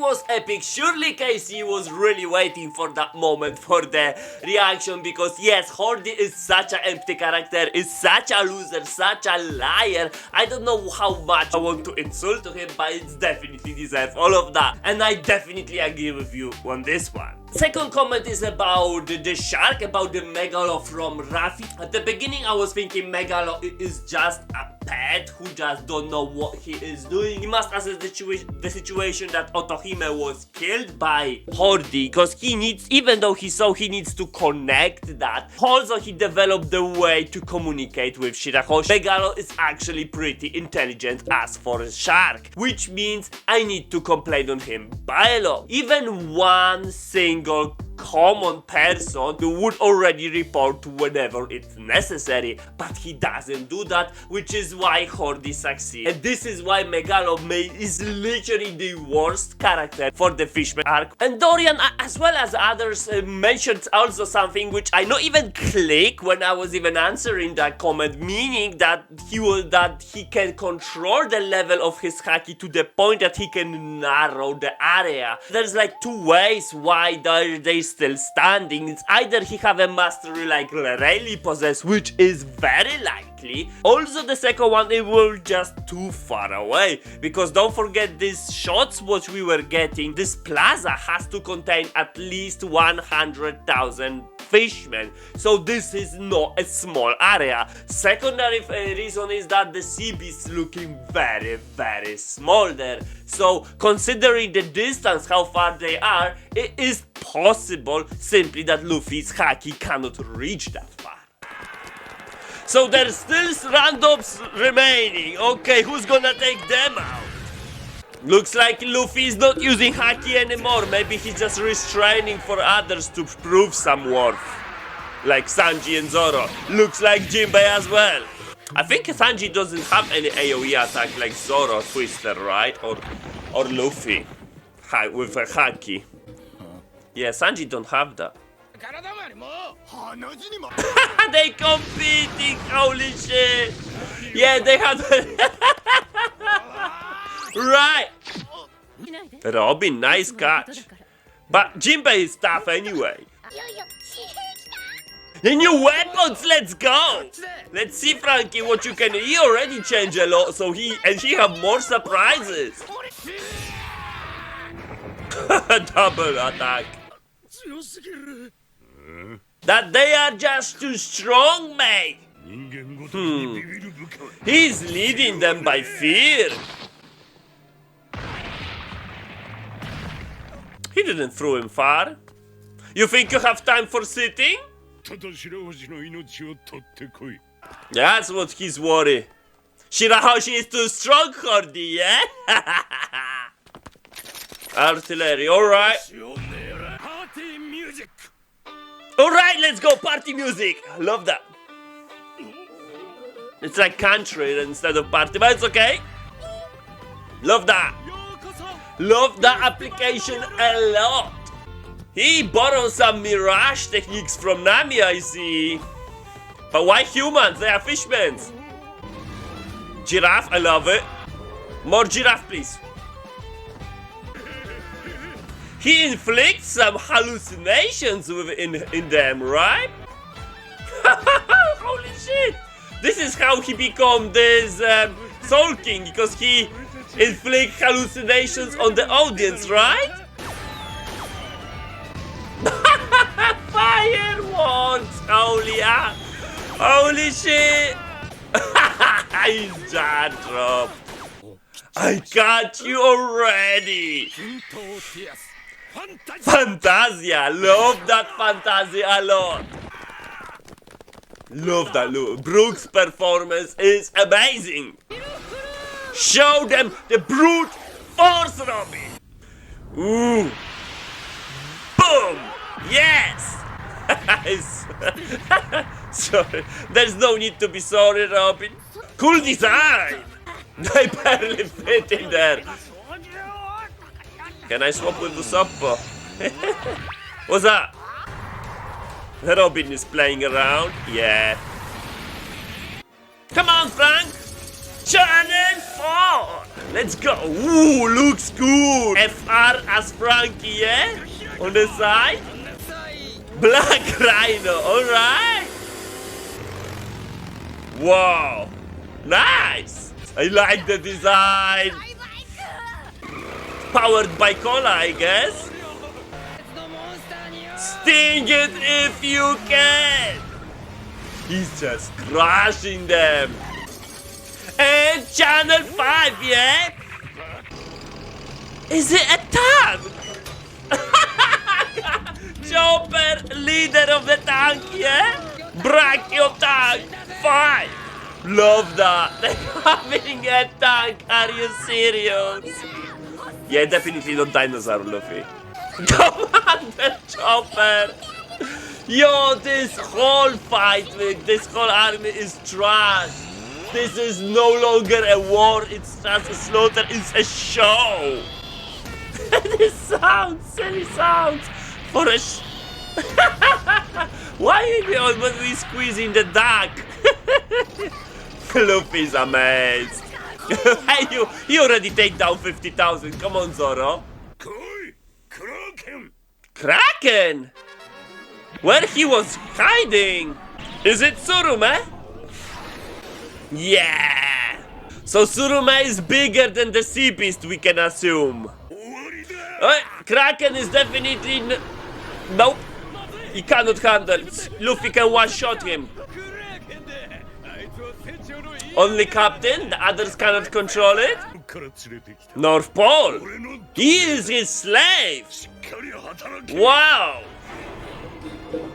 was epic. Surely Casey was really waiting for that moment for the reaction, because yes, Hordy is such an empty character, is such a loser, such a liar. I don't know how much I want to insult to him, but it's definitely deserves all of that. And I definitely agree with you on this one. Second comment is about the shark, about the Megalo from Raffi. At the beginning I was thinking Megalo is just a pet who just don't know what he is doing. He must assess the situation that Otohime was killed by Hordy, because he needs, even though he saw he needs to connect that. Also he developed the way to communicate with Shirahoshi. Megalo is actually pretty intelligent as for a shark, which means I need to complain on him by a lot. Even one single common person would already report whenever it's necessary, but he doesn't do that, which is why Hordy succeeds. And this is why Megalo is literally the worst character for the Fishman arc. And Dorian, as well as others, mentioned also something which I not even click when I was even answering that comment, meaning that he can control the level of his haki to the point that he can narrow the area. There's like two ways why they still standing. It's either he have a mastery like Rayleigh possess, which is very likely. Also the second one, it was just too far away, because don't forget these shots what we were getting, this plaza has to contain at least 100,000 fishmen, so this is not a small area. Secondary reason is that the sea beast looking very small there, so considering the distance, how far they are, it is possible simply that Luffy's haki cannot reach that far. So there's still randoms remaining. Okay, who's gonna take them out? Looks like Luffy is not using haki anymore. Maybe he's just restraining for others to prove some worth. Like Sanji and Zoro. Looks like Jinbei as well. I think Sanji doesn't have any AoE attack like Zoro, Twister, right? Or Luffy. With a haki. Yeah, Sanji don't have that. They competing, holy shit! Yeah, they have. Right! Robin, nice catch. But Jinbei is tough anyway. The new weapons, let's go! Let's see, Frankie, what you can. He already changed a lot, so he have more surprises. Double attack. That they are just too strong, mate. He's leading them by fear. He didn't throw him far. You think you have time for sitting? That's what he's worried. Shirahoshi is too strong, Hordy, yeah? Artillery, alright. Alright, let's go, party music. Love that. It's like country instead of party, but it's okay. Love that. Love that application a lot. He borrowed some mirage techniques from Nami, I see. But why humans? They are fishmen. Giraffe, I love it. More giraffe, please. He inflicts some hallucinations in them, right? Holy shit! This is how he become this Soul King, because he inflicts hallucinations on the audience, right? Fireworks! Holy shit! He's jaw dropped. I got you already! Fantasia! Love that Fantasia a lot! Love that look. Brook's performance is amazing! Show them the brute force, Robin! Ooh! Boom! Yes! Sorry. There's no need to be sorry, Robin. Cool design! They barely fit in there. Can I swap with Usopp? What's that? Robin is playing around. Yeah. Come on, Frank! Channel 4! Let's go. Ooh, looks good. FR as Frankie, yeah? On the side. Black Rhino, alright. Wow. Nice. I like the design. Powered by cola, I guess. Sting it if you can. He's just crushing them. And Channel 5, yeah? Is it a tank? Chopper, leader of the tank, yeah? Brachio tank 5. Love that. They're having a tank. Are you serious? Yeah, definitely not dinosaur, Luffy. Commander Chopper. Yo, this whole fight with this whole army is trash. This is no longer a war, it's just a slaughter, it's a show. This sounds, silly sounds. For a Why are we almost squeezing the duck? Luffy's amazed. Hey, you already take down 50,000. Come on, Zoro. Kraken! Kraken? Where he was hiding? Is it Tsurume? Yeah. So Tsurume is bigger than the sea beast, we can assume. Kraken is definitely nope. He cannot handle. Luffy can one-shot him. Only Captain? The others cannot control it? North Pole. He is his slave. Wow.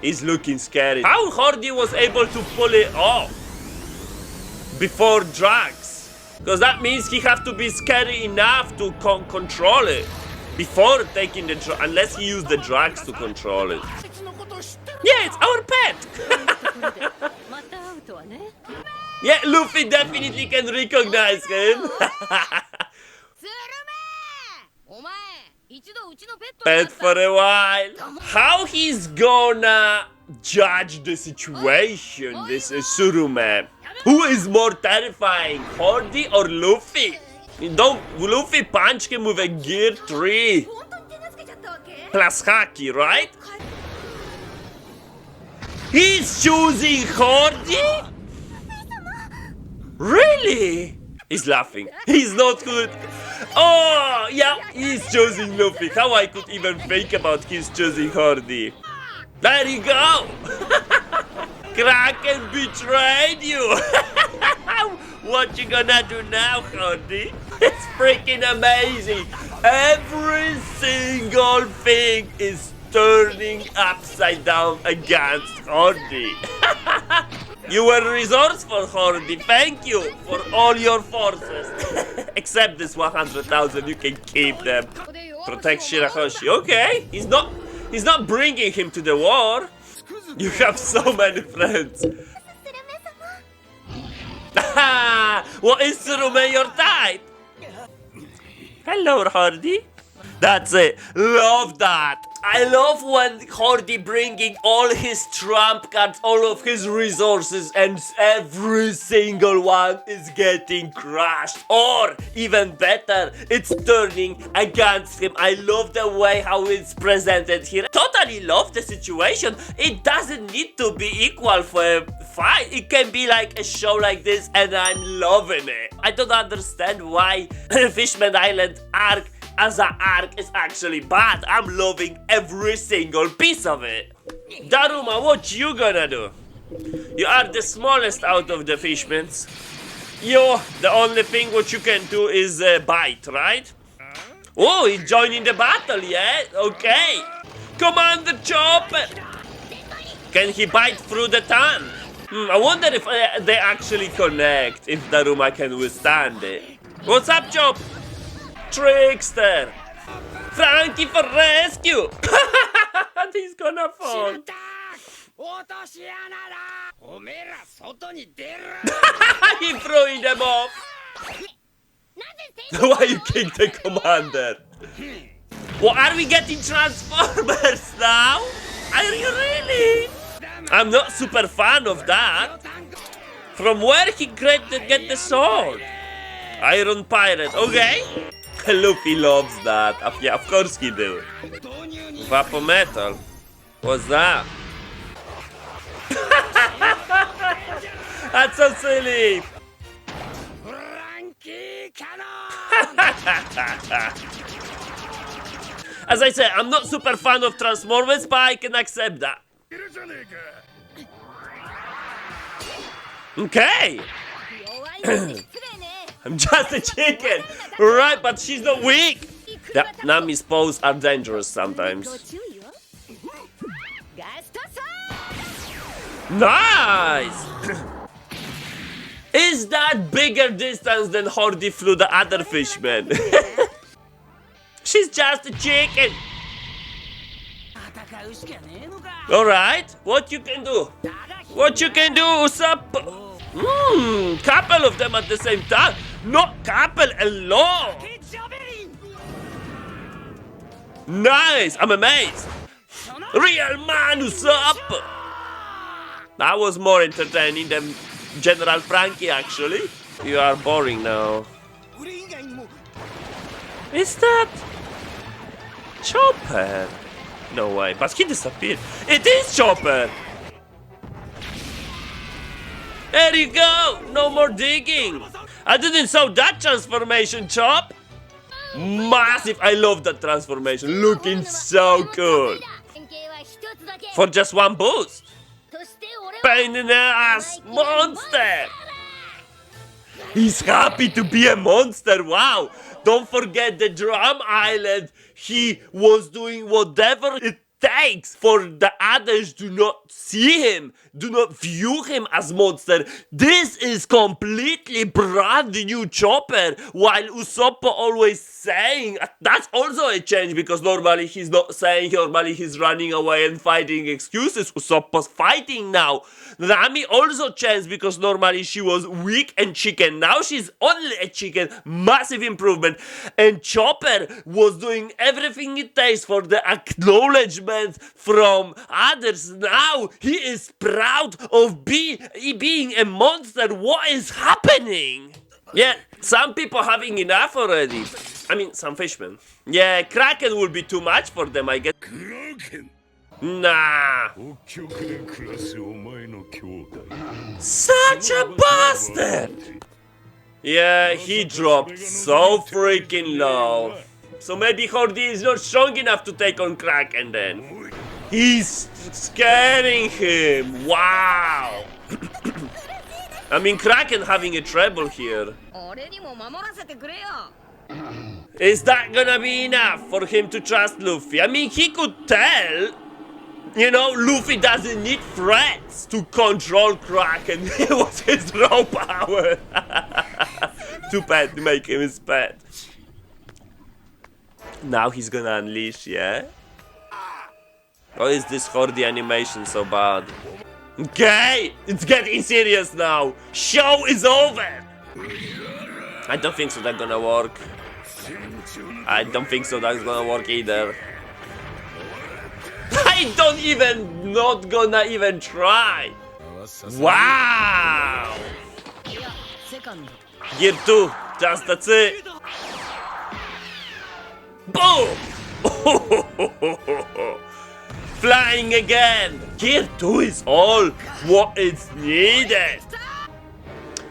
He's looking scary. How Hardy was able to pull it off before drugs? Because that means he have to be scary enough to control it before taking the drugs, unless he used the drugs to control it. Yeah, it's our pet. Yeah, Luffy definitely can recognize him. Pet for a while. How he's gonna judge the situation, this is Tsurume. Who is more terrifying, Hardy or Luffy? Luffy punch him with a gear 3. Plus Haki, right? He's choosing Hardy? Really? He's laughing. He's not good. Oh, yeah, he's choosing Luffy. How I could even think about his choosing Hardy. There you go. Kraken betrayed you. What you gonna do now, Hardy? It's freaking amazing. Every single thing is turning upside down against Hardy. You were resourceful, Hardy. Thank you for all your forces. Except this 100,000, you can keep them. Protect Shirahoshi. Okay, he's not bringing him to the war. You have so many friends. What is Tsurume your type? Hello, Hardy. That's it. Love that. I love when Hardy bringing all his trump cards, all of his resources, and every single one is getting crushed. Or, even better, it's turning against him. I love the way how it's presented here. Totally love the situation. It doesn't need to be equal for a fight. It can be like a show like this, and I'm loving it. I don't understand why Fishman Island arc as an arc is actually bad. I'm loving every single piece of it. Daruma, what you gonna do? You are the smallest out of the fishmans. The only thing what you can do is bite, right? Oh, he's joining the battle, yeah? Okay. Commander Chopper. Can he bite through the tank? I wonder if they actually connect, if Daruma can withstand it. What's up, Chop? Trickster! Frankie for rescue! He's gonna fall. He throwing them off. Why you kick the commander? What, are we getting Transformers now? Are you really? I'm not super fan of that. From where he get the sword? Iron Pirate, okay. Luffy loves that. Yeah, of course he do. Vapo Metal. What's that? That's so silly. As I said, I'm not super fan of Transformers, but I can accept that. Okay. I'm just a chicken. Right, but she's not weak. Yeah, Nami's pose are dangerous sometimes. Nice! Is that bigger distance than Hordy flew the other fishman? She's just a chicken. Alright, what you can do? What you can do, Usopp? Couple of them at the same time. Not couple alone. Nice, I'm amazed. Real man, Usopp. That was more entertaining than General Frankie, actually. You are boring now. Is that Chopper? No way, but he disappeared. It is Chopper! There you go! No more digging! I didn't saw that transformation, Chop! Massive! I love that transformation. Looking so cool. For just one boost. Pain in the ass monster! He's happy to be a monster, wow! Don't forget the Drum Island. He was doing whatever it takes for the others to not see him, do not view him as monster. This is completely brand new Chopper, while Usopp always saying, that's also a change because normally he's not saying, normally he's running away and finding excuses. Usopp's fighting now. Nami also changed because normally she was weak and chicken. Now she's only a chicken. Massive improvement. And Chopper was doing everything it takes for the acknowledgement from others. Now he is proud of being a monster. What is happening? Yeah, some people having enough already. I mean, some fishmen. Yeah, Kraken will be too much for them, I guess. Kraken. Nah. Such a bastard! Yeah, he dropped so freaking low. So maybe Hordy is not strong enough to take on Kraken then. He's scaring him. Wow. I mean, Kraken having a treble here. Is that gonna be enough for him to trust Luffy? I mean, he could tell. You know, Luffy doesn't need threats to control Kraken. It was his raw power. Too bad to make him his pet. Now he's gonna unleash, yeah? Or is this Hordy animation so bad? Okay, it's getting serious now. Show is over. I don't think so that's gonna work. I don't think so that's gonna work either. I don't even, not gonna even try. Wow! Gear 2, just that's it. Boom! Flying again. Gear 2 is all what is needed.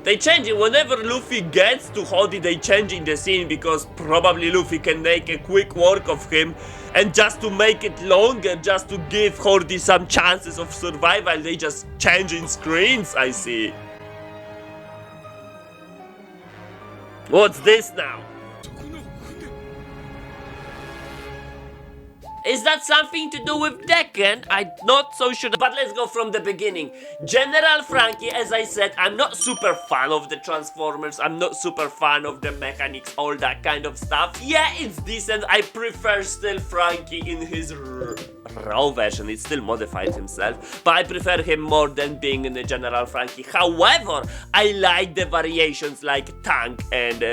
They change it whenever Luffy gets to Hordy. They change in the scene because probably Luffy can make a quick work of him, and just to make it longer, just to give Hordy some chances of survival, they just change in screens. I see. What's this now? Is that something to do with Decken? I'm not so sure. But let's go from the beginning. General Frankie, as I said, I'm not super fan of the Transformers. I'm not super fan of the mechanics, all that kind of stuff. Yeah, it's decent. I prefer still Frankie in his raw version. It's still modified himself. But I prefer him more than being in the General Frankie. However, I like the variations like tank and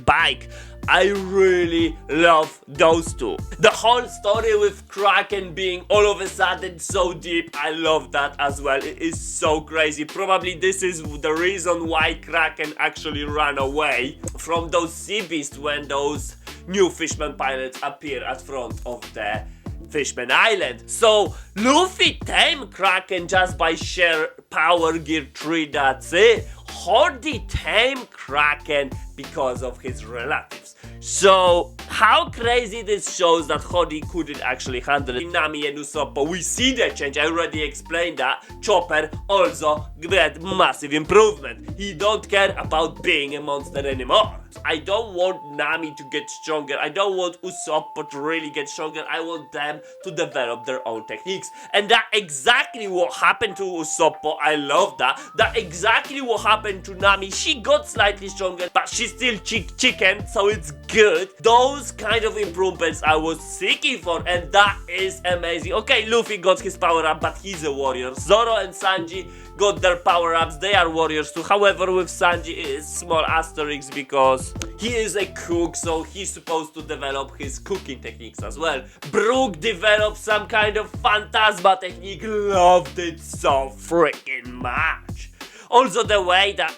bike. I really love those two. The whole story with Kraken being all of a sudden so deep, I love that as well. It is so crazy. Probably this is the reason why Kraken actually ran away from those sea beasts when those new fishman pilots appear at front of the Fishman Island. So Luffy tamed Kraken just by sheer power gear 3, that's it. Hody tamed Kraken because of his relatives. So how crazy this shows that Hody couldn't actually handle it. Nami and Usopp, we see the change, I already explained that. Chopper also get massive improvement. He don't care about being a monster anymore. I don't want Nami to get stronger, I don't want Usopp to really get stronger, I want them to develop their own techniques. And that exactly what happened to Usopp. I love that. That exactly what happened to Nami. She got slightly stronger, but she's still chicken, so it's good. Those kind of improvements I was seeking for, and that is amazing. Okay, Luffy got his power up, but he's a warrior. Zoro and Sanji got their power-ups, they are warriors too. However, with Sanji it is small asterisks because he is a cook, so he's supposed to develop his cooking techniques as well. Brook developed some kind of phantasma technique, loved it so freaking much. Also the way that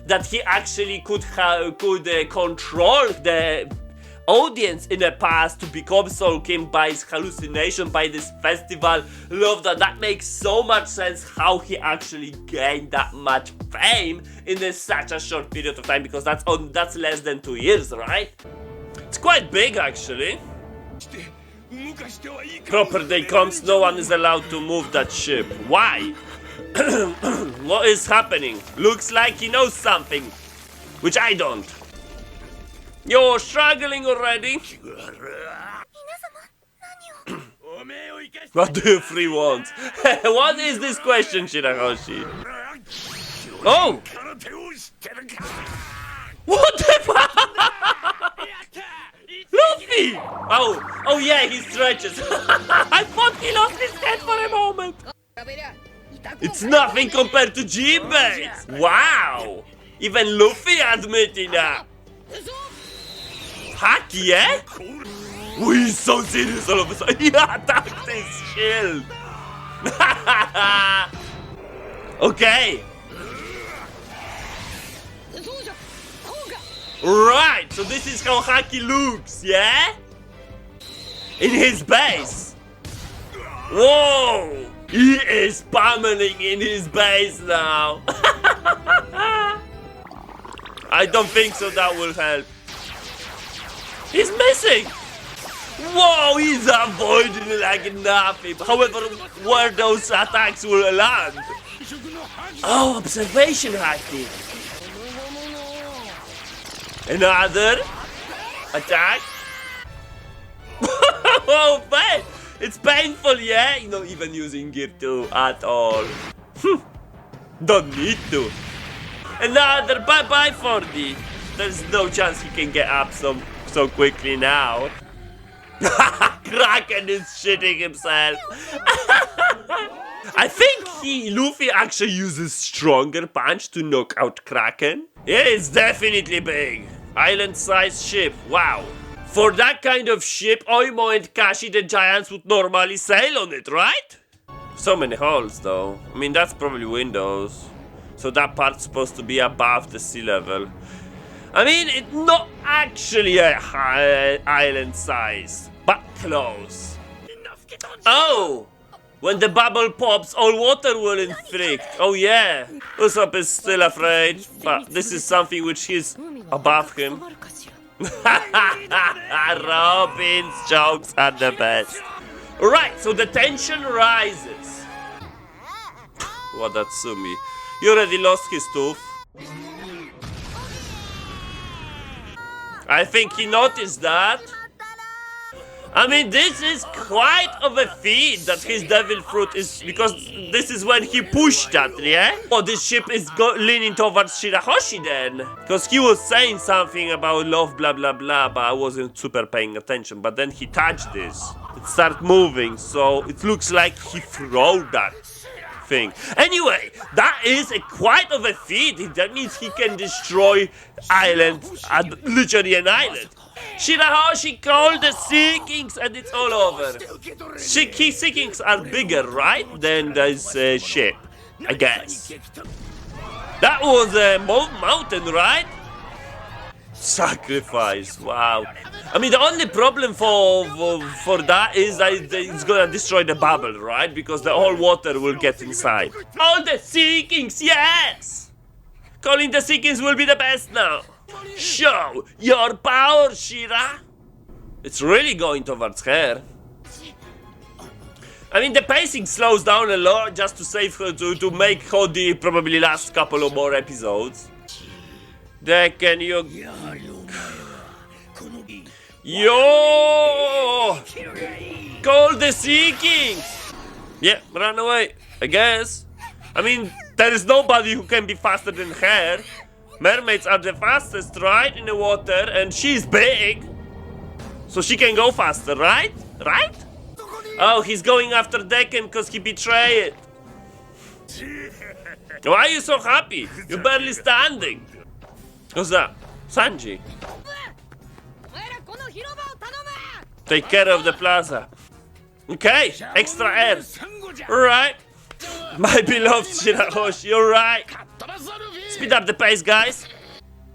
that he actually could control the audience in the past to become Soul King by his hallucination, by this festival. Love that. That makes so much sense how he actually gained that much fame in such a short period of time, because that's less than 2 years, right? It's quite big actually. Proper day comes, no one is allowed to move that ship. Why? What is happening? Looks like he knows something, which I don't. You're struggling already? What do you three want? What is this question, Shirahoshi? Oh! What the fuck? Luffy! Oh yeah, he stretches. I thought he lost his head for a moment. It's nothing compared to G-Base. Wow! Even Luffy admitting that. Haki, eh? Oh, he's so serious all of a sudden. He attacked his shield. Okay. Right, so this is how Haki looks, yeah? In his base. Whoa! He is pummeling in his base now. I don't think so that will help. He's missing! Whoa, he's avoiding like nothing. However, where those attacks will land? Oh, observation hacking. Another attack. Oh, man. It's painful, yeah? You're not even using gear 2 at all. Don't need to. Another bye-bye 40. There's no chance he can get up so quickly now. Kraken is shitting himself. I think Luffy actually uses stronger punch to knock out Kraken. Yeah, it's definitely big. Island-sized ship, wow. For that kind of ship, Oimo and Kashi the giants would normally sail on it, right? So many holes though. I mean, that's probably windows. So that part's supposed to be above the sea level. I mean, it's not actually a island size, but close. Oh! When the bubble pops, all water will inflict. Oh yeah. Usopp is still afraid, but this is something which is above him. Robin's jokes are the best. Right, so the tension rises. Wadatsumi. He already lost his tooth. I think he noticed that. I mean, this is quite of a feat that his devil fruit is, because this is when he pushed that, yeah? Oh, this ship is leaning towards Shirahoshi then. Because he was saying something about love, blah, blah, blah, but I wasn't super paying attention. But then he touched this. It started moving, so it looks like he threw that thing. Anyway, that is quite of a feat. That means he can destroy island, literally an island. Shirahoshi called the Sea Kings and it's all over. Sea Kings are bigger, right, than this ship, I guess. That was a mountain, right? Sacrifice, wow. I mean, the only problem for that is that it's gonna destroy the bubble, right? Because the whole water will get inside. All the Sea Kings, yes! Calling the Sea Kings will be the best now. Show your power, Shira! It's really going towards her. I mean, the pacing slows down a lot just to save her, to make Hody probably last couple of more episodes. Can you... Yo! Call the Sea Kings! Yeah, run away, I guess. I mean, there is nobody who can be faster than her. Mermaids are the fastest, right, in the water, and she's big. So she can go faster, right? Right? Oh, he's going after Decken because he betrayed it. Why are you so happy? You're barely standing. Who's that? Sanji. Take care of the plaza. Okay, extra air. Alright. My beloved Shirahoshi, you're right. Speed up the pace, guys.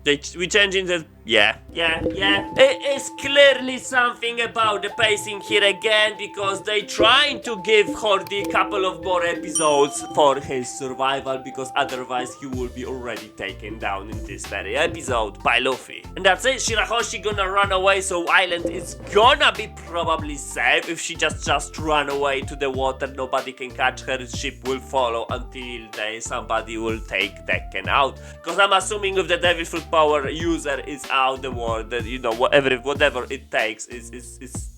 We changing the... Yeah. It is clearly something about the pacing here again, because they trying to give Hody a couple of more episodes for his survival, because otherwise he will be already taken down in this very episode by Luffy. And that's it, Shirahoshi gonna run away, so Island is gonna be probably safe. If she just run away to the water, nobody can catch her, ship will follow until somebody will take Decken out. Because I'm assuming if the Devil Fruit power user is out, the war, that, you know, whatever it takes is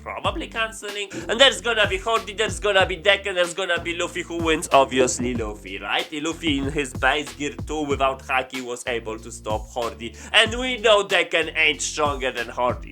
probably cancelling. And there's gonna be Hody, there's gonna be Decken, there's gonna be Luffy. Who wins? Obviously Luffy, right? Luffy in his base gear 2 without Haki was able to stop Hody, and we know Decken ain't stronger than Hody.